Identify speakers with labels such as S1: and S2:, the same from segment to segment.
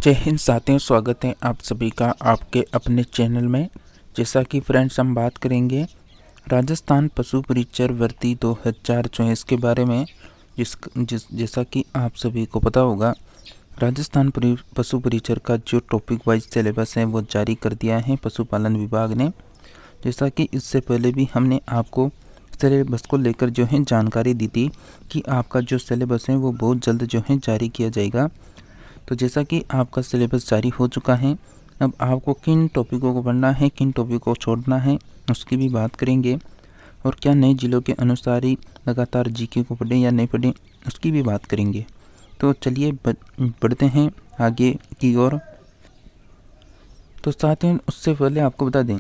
S1: जय हिंद साथियों, स्वागत है आप सभी का आपके अपने चैनल में। जैसा कि फ्रेंड्स हम बात करेंगे राजस्थान पशु परिचर भर्ती 2024 के बारे में, जैसा कि आप सभी को पता होगा राजस्थान पशु परिचर का जो टॉपिक वाइज सिलेबस है वो जारी कर दिया है पशुपालन विभाग ने। जैसा कि इससे पहले भी हमने आपको सिलेबस को लेकर जो है जानकारी दी थी कि आपका जो सिलेबस है वो बहुत जल्द जो है जारी किया जाएगा। तो जैसा कि आपका सिलेबस जारी हो चुका है, अब आपको किन टॉपिकों को पढ़ना है, किन टॉपिकों को छोड़ना है, उसकी भी बात करेंगे। और क्या नए जिलों के अनुसार ही लगातार जीके को पढ़ें या नहीं पढ़ें, उसकी भी बात करेंगे। तो चलिए बढ़ते हैं आगे की ओर। तो साथियों, उससे पहले आपको बता दें,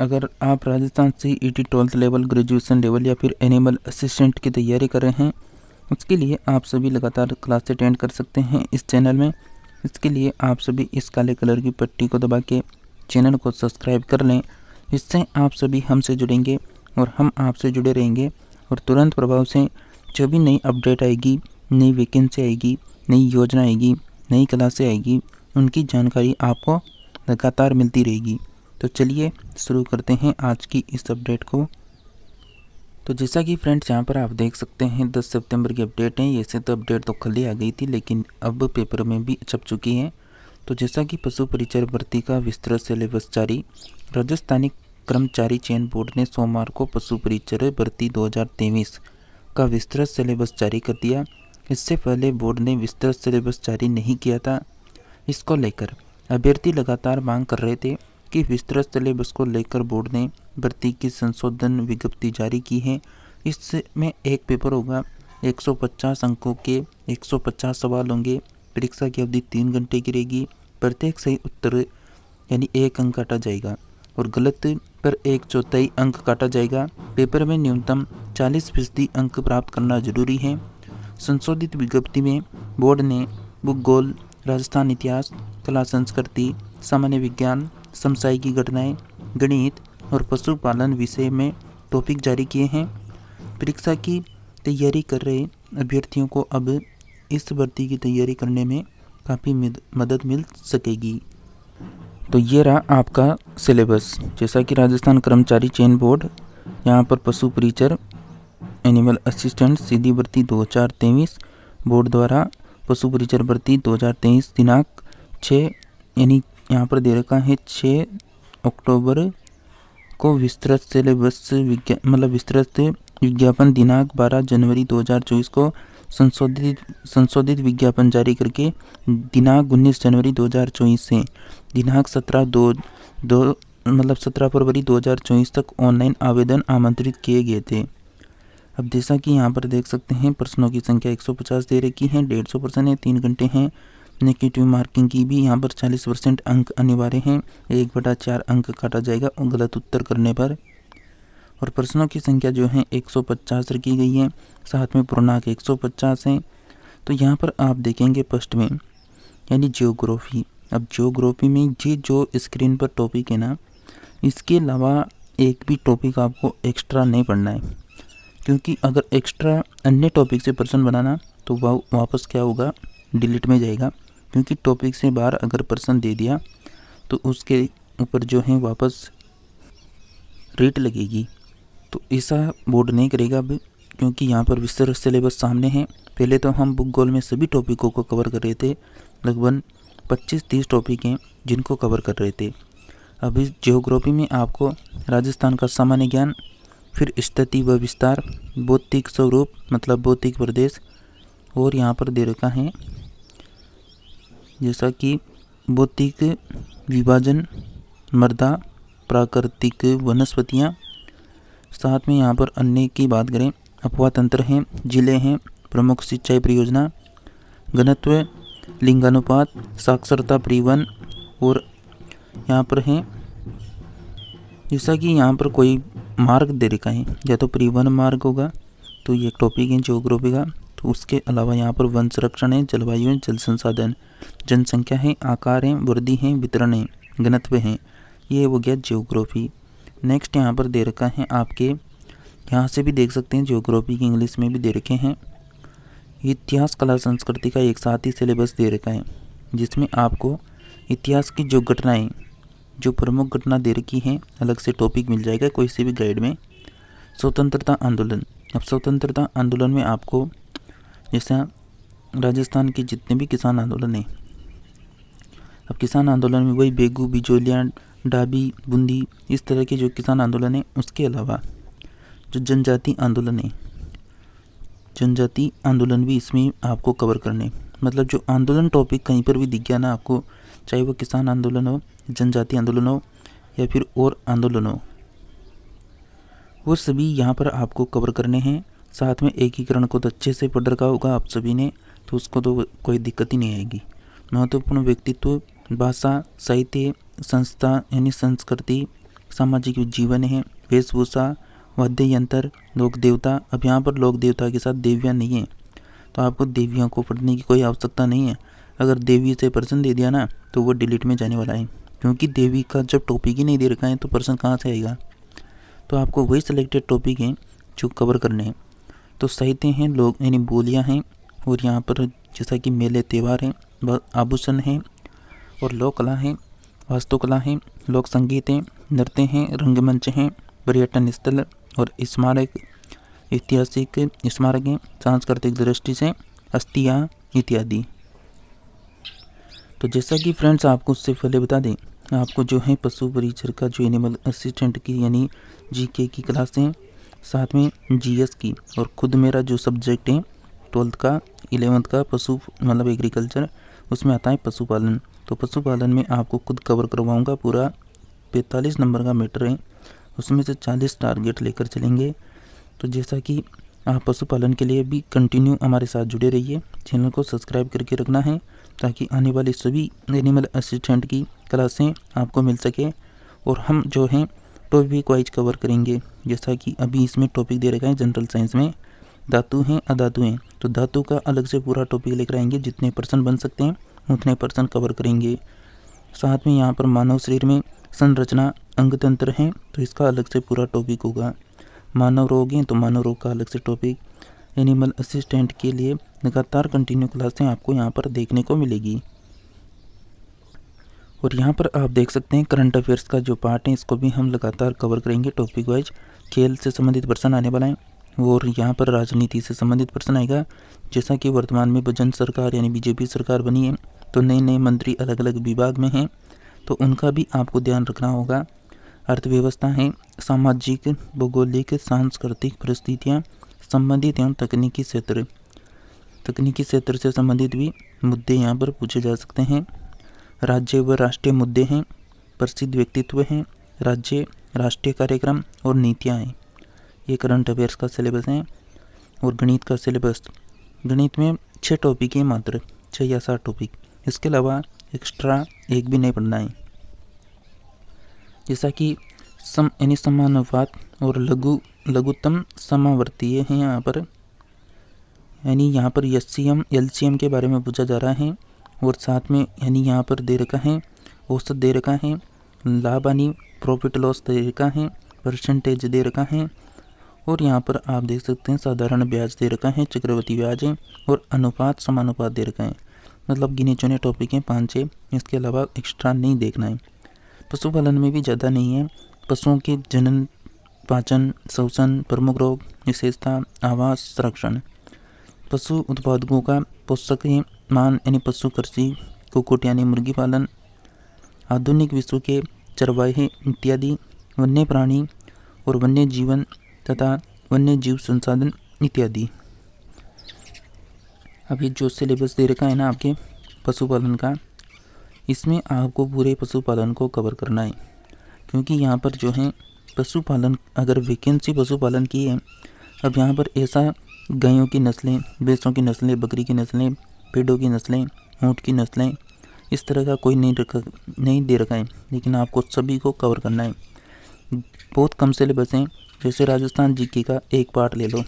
S1: अगर आप राजस्थान से ET 12th level, graduation level या फिर एनिमल असिस्टेंट की तैयारी कर रहे हैं, उसके लिए आप सभी लगातार क्लास अटेंड कर सकते हैं इस चैनल में। इसके लिए आप सभी इस काले कलर की पट्टी को दबा के चैनल को सब्सक्राइब कर लें। इससे आप सभी हमसे जुड़ेंगे और हम आपसे जुड़े रहेंगे, और तुरंत प्रभाव से जो भी नई अपडेट आएगी, नई वैकेंसी आएगी, नई योजना आएगी, नई क्लासें आएगी, उनकी जानकारी आपको लगातार मिलती रहेगी। तो चलिए शुरू करते हैं आज की इस अपडेट को। तो जैसा कि फ्रेंड्स यहाँ पर आप देख सकते हैं 10 सितंबर की अपडेट है। ऐसे तो अपडेट तो कल ही आ गई थी, लेकिन अब पेपर में भी छप चुकी है। तो जैसा कि पशु परिचर भर्ती का विस्तृत सिलेबस जारी, राजस्थानी कर्मचारी चयन बोर्ड ने सोमवार को पशु परिचर भर्ती 2023 का विस्तृत सिलेबस जारी कर दिया। इससे पहले बोर्ड ने विस्तृत सिलेबस जारी नहीं किया था। इसको लेकर अभ्यर्थी लगातार मांग कर रहे थे कि विस्तृत सिलेबस को लेकर बोर्ड ने भर्ती की संशोधन विज्ञप्ति जारी की है। इसमें एक पेपर होगा, 150 अंकों के 150 सवाल होंगे। परीक्षा की अवधि 3 घंटे की रहेगी। प्रत्येक सही उत्तर यानी 1 अंक काटा जाएगा और गलत पर 1/4 अंक काटा जाएगा। पेपर में न्यूनतम 40% अंक प्राप्त करना जरूरी है। संशोधित विज्ञप्ति में बोर्ड ने भूगोल, राजस्थान इतिहास, कला संस्कृति, सामान्य विज्ञान, समसामयिक घटनाएं, गणित और पशुपालन विषय में टॉपिक जारी किए हैं। परीक्षा की तैयारी कर रहे अभ्यर्थियों को अब इस भर्ती की तैयारी करने में काफ़ी मदद मिल सकेगी। तो ये रहा आपका सिलेबस। जैसा कि राजस्थान कर्मचारी चयन बोर्ड, यहाँ पर पशु परिचर एनिमल असिस्टेंट सीधी भर्ती 2023 बोर्ड द्वारा पशु परिचर भर्ती 2023 दिनांक 6 यानी यहाँ पर दे रखा है 6 अक्टूबर को विस्तृत सिलेबस विस्तृत विज्ञापन दिनांक 12 जनवरी 2024 को संशोधित विज्ञापन जारी करके दिनांक 19 जनवरी 2024 से दिनांक 17 फरवरी 2024 तक ऑनलाइन आवेदन आमंत्रित किए गए थे। अब जैसा कि यहाँ पर देख सकते हैं, प्रश्नों की संख्या 150 दे रखी है, 150 प्रश्न है, 3 घंटे हैं। नेगेटिव मार्किंग की भी यहाँ पर 40% अंक अनिवार्य हैं। 1/4 अंक काटा जाएगा और गलत उत्तर करने पर। और प्रश्नों की संख्या जो है 150 रखी गई है, साथ में पूर्णांक 150 है। तो यहाँ पर आप देखेंगे फर्स्ट में यानी जियोग्राफी। अब जियोग्राफी में ये जो स्क्रीन पर टॉपिक है ना, इसके अलावा एक भी टॉपिक आपको एक्स्ट्रा नहीं पढ़ना है, क्योंकि अगर एक्स्ट्रा अन्य टॉपिक से प्रश्न बनाना तो वह वापस क्या होगा, डिलीट में जाएगा। क्योंकि टॉपिक से बाहर अगर प्रश्न दे दिया तो उसके ऊपर जो है वापस रेट लगेगी। तो ऐसा बोर्ड नहीं करेगा अब, क्योंकि यहाँ पर विस्तृत सिलेबस सामने है। पहले तो हम भूगोल में सभी टॉपिकों को कवर कर रहे थे, लगभग 25-30 टॉपिक हैं जिनको कवर कर रहे थे। अभी जियोग्राफी में आपको राजस्थान का सामान्य ज्ञान, फिर स्थिति व विस्तार, भौतिक स्वरूप मतलब भौतिक प्रदेश, और यहाँ पर दे रखा है जैसा कि भौतिक विभाजन, मृदा, प्राकृतिक वनस्पतियाँ। साथ में यहाँ पर अन्य की बात करें, अफवाह तंत्र हैं, जिले हैं, प्रमुख सिंचाई परियोजना, घनत्व, लिंगानुपात, साक्षरता परिवहन, और यहाँ पर है जैसा कि यहाँ पर कोई मार्ग दे रखा है, या तो परिवहन मार्ग होगा, तो ये एक टॉपिक है जियोग्राफी का। तो उसके अलावा यहाँ पर वन संरक्षण है, जलवायु है, जल संसाधन, जनसंख्या है, आकार है, वृद्धि है, वितरण है, घनत्व है। ये हो गया जियोग्राफी। नेक्स्ट यहाँ पर दे रखा है आपके, यहाँ से भी देख सकते हैं जियोग्राफी की इंग्लिश में भी दे रखे हैं। इतिहास, कला, संस्कृति का एक साथ ही सिलेबस दे रखा है, जिसमें आपको इतिहास की जो घटनाएं, जो प्रमुख घटना दे रखी हैं, अलग से टॉपिक मिल जाएगा कोई से भी गाइड में। स्वतंत्रता आंदोलन। अब स्वतंत्रता आंदोलन में आपको जैसा राजस्थान के जितने भी किसान आंदोलन हैं, अब किसान आंदोलन में वही बेगू, बिजोलिया, डाबी, बूंदी, इस तरह के जो किसान आंदोलन है, उसके अलावा जो जनजाति आंदोलन है, जनजाति आंदोलन भी इसमें आपको कवर करने। मतलब जो आंदोलन टॉपिक कहीं पर भी दिख गया ना आपको, चाहे वो किसान आंदोलन हो, जनजाति आंदोलन हो या फिर और आंदोलन हो, वो सभी यहाँ पर आपको कवर करने हैं। साथ में एकीकरण को तो अच्छे से पढ़ रखा होगा आप सभी ने, तो उसको तो कोई दिक्कत ही नहीं आएगी। महत्वपूर्ण व्यक्तित्व, भाषा, साहित्य, संस्था यानी संस्कृति, सामाजिक जीवन है, वेशभूषा, वाद्य यंत्र, लोक देवता। अब यहाँ पर लोक देवता के साथ देवियाँ नहीं है, तो आपको देवियों को पढ़ने की कोई आवश्यकता नहीं है। अगर देवी से प्रश्न दे दिया ना तो वो डिलीट में जाने वाला है, क्योंकि देवी का जब टॉपिक ही नहीं दे रखा है तो प्रश्न कहाँ से आएगा। तो आपको वही सिलेक्टेड टॉपिक हैं जो कवर करने हैं। तो साहित्य हैं, लोग यानी बोलियाँ हैं, और यहाँ पर जैसा कि मेले त्यौहार हैं, आभूषण हैं, और लोक कला है, वास्तुकला है, लोक संगीत हैं, नृत्य हैं, रंगमंच हैं, पर्यटन स्थल और स्मारक, ऐतिहासिक स्मारक हैं, सांस्कृतिक दृष्टि से अस्थियाँ इत्यादि। तो जैसा कि फ्रेंड्स आपको उससे पहले बता दें, आपको जो है पशु परिचर का जो एनिमल असिस्टेंट की यानी जीके की क्लास है, साथ में जीएस की, और खुद मेरा जो सब्जेक्ट है 12th का 11th का पशु मतलब एग्रीकल्चर, उसमें आता है पशुपालन। तो पशुपालन में आपको खुद कवर करवाऊंगा पूरा। 45 नंबर का मैटर है, उसमें से 40 टारगेट लेकर चलेंगे। तो जैसा कि आप पशुपालन के लिए भी कंटिन्यू हमारे साथ जुड़े रहिए, चैनल को सब्सक्राइब करके रखना है ताकि आने वाली सभी एनिमल असिस्टेंट की क्लासें आपको मिल सके। और हम जो हैं टॉपिक वाइज कवर करेंगे, जैसा कि अभी इसमें टॉपिक दे रखा है जनरल साइंस में धातु हैं अधातु हैं, तो धातु का अलग से पूरा टॉपिक लेकर आएंगे, जितने पर्सन बन सकते हैं उतने पर्सन कवर करेंगे। साथ में यहाँ पर मानव शरीर में संरचना अंग तंत्र हैं, तो इसका अलग से पूरा टॉपिक होगा। मानव रोग हैं तो मानव रोग का अलग से टॉपिक। एनिमल असिस्टेंट के लिए लगातार कंटिन्यू क्लासें आपको यहाँ पर देखने को मिलेगी। और यहाँ पर आप देख सकते हैं करंट अफेयर्स का जो पार्ट है, इसको भी हम लगातार कवर करेंगे टॉपिक वाइज। खेल से संबंधित पर्सन आने वाला है, और यहाँ पर राजनीति से संबंधित पर्सन आएगा। जैसा कि वर्तमान में बजन सरकार यानी बीजेपी सरकार बनी है, तो नए नए मंत्री अलग अलग विभाग में हैं, तो उनका भी आपको ध्यान रखना होगा। अर्थव्यवस्था है, सामाजिक, भौगोलिक, सांस्कृतिक परिस्थितियाँ संबंधित एवं तकनीकी क्षेत्र से संबंधित भी मुद्दे यहाँ पर पूछे जा सकते हैं। राज्य व राष्ट्रीय मुद्दे हैं, प्रसिद्ध व्यक्तित्व हैं, राज्य राष्ट्रीय कार्यक्रम और नीतियाँ हैं। ये करंट अफेयर्स का सिलेबस है। और गणित का सिलेबस, गणित में 6 टॉपिक हैं मात्र, 6 या 7 टॉपिक, इसके अलावा एक्स्ट्रा एक भी नहीं पढ़ना है। जैसा कि सम यानी समानुपात और लघुत्तम समावर्तीय हैं यहाँ पर, यानी यहाँ पर एचसीएम एलसीएम के बारे में पूछा जा रहा है। और साथ में यानी यहाँ पर दे रखा है औसत दे रखा है, लाभ यानी प्रॉफिट लॉस दे रखा है, परसेंटेज दे रखा है, और यहाँ पर आप देख सकते हैं साधारण ब्याज दे रखा है, चक्रवृद्धि ब्याज है, और अनुपात समानुपात दे रखा है। मतलब गिने चुने टॉपिक हैं 5-6, इसके अलावा एक्स्ट्रा नहीं देखना है। पशुपालन में भी ज़्यादा नहीं है। पशुओं के जनन, पाचन, श्वसन, प्रमुख रोग, विशेषता, आवास, संरक्षण, पशु उत्पादकों का पोषक मान यानी पशु कृषि, कुक्कुट यानी मुर्गी पालन, आधुनिक विश्व के चरवाहे इत्यादि, वन्य प्राणी और वन्य जीवन तथा वन्य जीव संसाधन इत्यादि। अब ये जो सिलेबस दे रखा है ना आपके पशुपालन का, इसमें आपको पूरे पशुपालन को कवर करना है, क्योंकि यहाँ पर जो है पशुपालन अगर वैकेंसी पशुपालन की है, अब यहाँ पर ऐसा गायों की नस्लें, भैंसों की नस्लें, बकरी की नस्लें, भेड़ों की नस्लें, ऊँट की नस्लें, इस तरह का कोई नहीं दे रखा है, लेकिन आपको सभी को कवर करना है। बहुत कम सिलेबस हैं, जैसे राजस्थान जीके का एक पार्ट ले लो,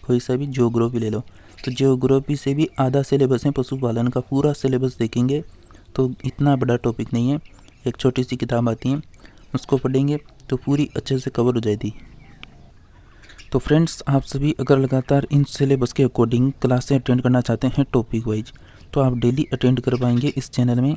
S1: कोई सा भी ज्योग्राफी ले लो, तो ज्योग्राफी से भी आधा सिलेबस है पशुपालन का। पूरा सिलेबस देखेंगे तो इतना बड़ा टॉपिक नहीं है, एक छोटी सी किताब आती है उसको पढ़ेंगे तो पूरी अच्छे से कवर हो जाएगी। तो फ्रेंड्स, आप सभी अगर लगातार इन सिलेबस के अकॉर्डिंग क्लासें अटेंड करना चाहते हैं टॉपिक वाइज, तो आप डेली अटेंड कर पाएंगे इस चैनल में।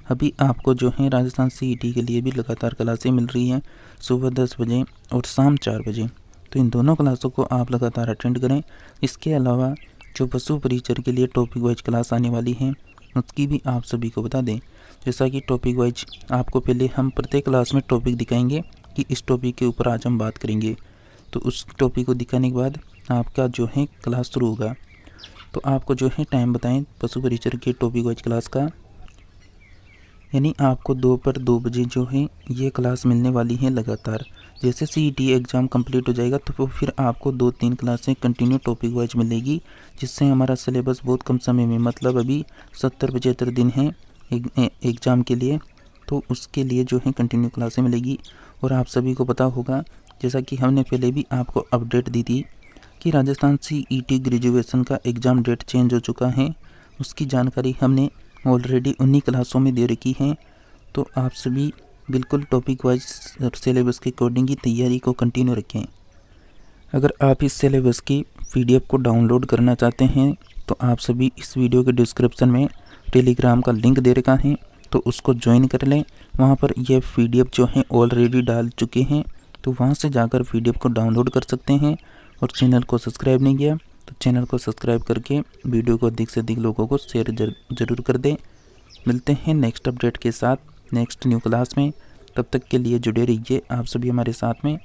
S1: अभी आपको जो है राजस्थान सीईटी के लिए भी लगातार क्लासें मिल रही हैं सुबह 10 बजे और शाम 4 बजे। तो इन दोनों क्लासों को आप लगातार अटेंड करें। इसके अलावा जो पशु परिचर के लिए टॉपिक वाइज क्लास आने वाली हैं उसकी भी आप सभी को बता दें। जैसा कि टॉपिक वाइज आपको पहले हम प्रत्येक क्लास में टॉपिक दिखाएंगे कि इस टॉपिक के ऊपर आज हम बात करेंगे। तो उस टॉपिक को दिखाने के बाद आपका जो है क्लास शुरू होगा। तो आपको जो है टाइम बताएं पशु परिचर के टॉपिक वाइज क्लास का, यानी आपको दोपहर 2 बजे जो है ये क्लास मिलने वाली है लगातार। जैसे सीईटी एग्ज़ाम कंप्लीट हो जाएगा तो फिर आपको 2-3 क्लासें कंटिन्यू टॉपिक वाइज मिलेगी, जिससे हमारा सिलेबस बहुत कम समय में, मतलब अभी 70-75 दिन हैं एग्ज़ाम के लिए, तो उसके लिए जो है कंटिन्यू क्लासें मिलेगी। और आप सभी को पता होगा, जैसा कि हमने पहले भी आपको अपडेट दी थी कि राजस्थान सीईटी ग्रेजुएशन का एग्ज़ाम डेट चेंज हो चुका है। उसकी जानकारी हमने ऑलरेडी उन्हीं क्लासों में दे रखी है। तो आप सभी बिल्कुल टॉपिक वाइज सिलेबस के अकॉर्डिंग ही तैयारी को कंटिन्यू रखें। अगर आप इस सिलेबस की पीडीएफ को डाउनलोड करना चाहते हैं तो आप सभी इस वीडियो के डिस्क्रिप्शन में टेलीग्राम का लिंक दे रखा है, तो उसको ज्वाइन कर लें। वहाँ पर ये पीडीएफ जो है ऑलरेडी डाल चुके हैं, तो वहाँ से जाकर पीडीएफ को डाउनलोड कर सकते हैं। और चैनल को सब्सक्राइब नहीं किया तो चैनल को सब्सक्राइब करके वीडियो को अधिक से अधिक लोगों को शेयर ज़रूर कर दें। मिलते हैं नेक्स्ट अपडेट के साथ नेक्स्ट न्यू क्लास में। तब तक के लिए जुड़े रहिए आप सभी हमारे साथ में।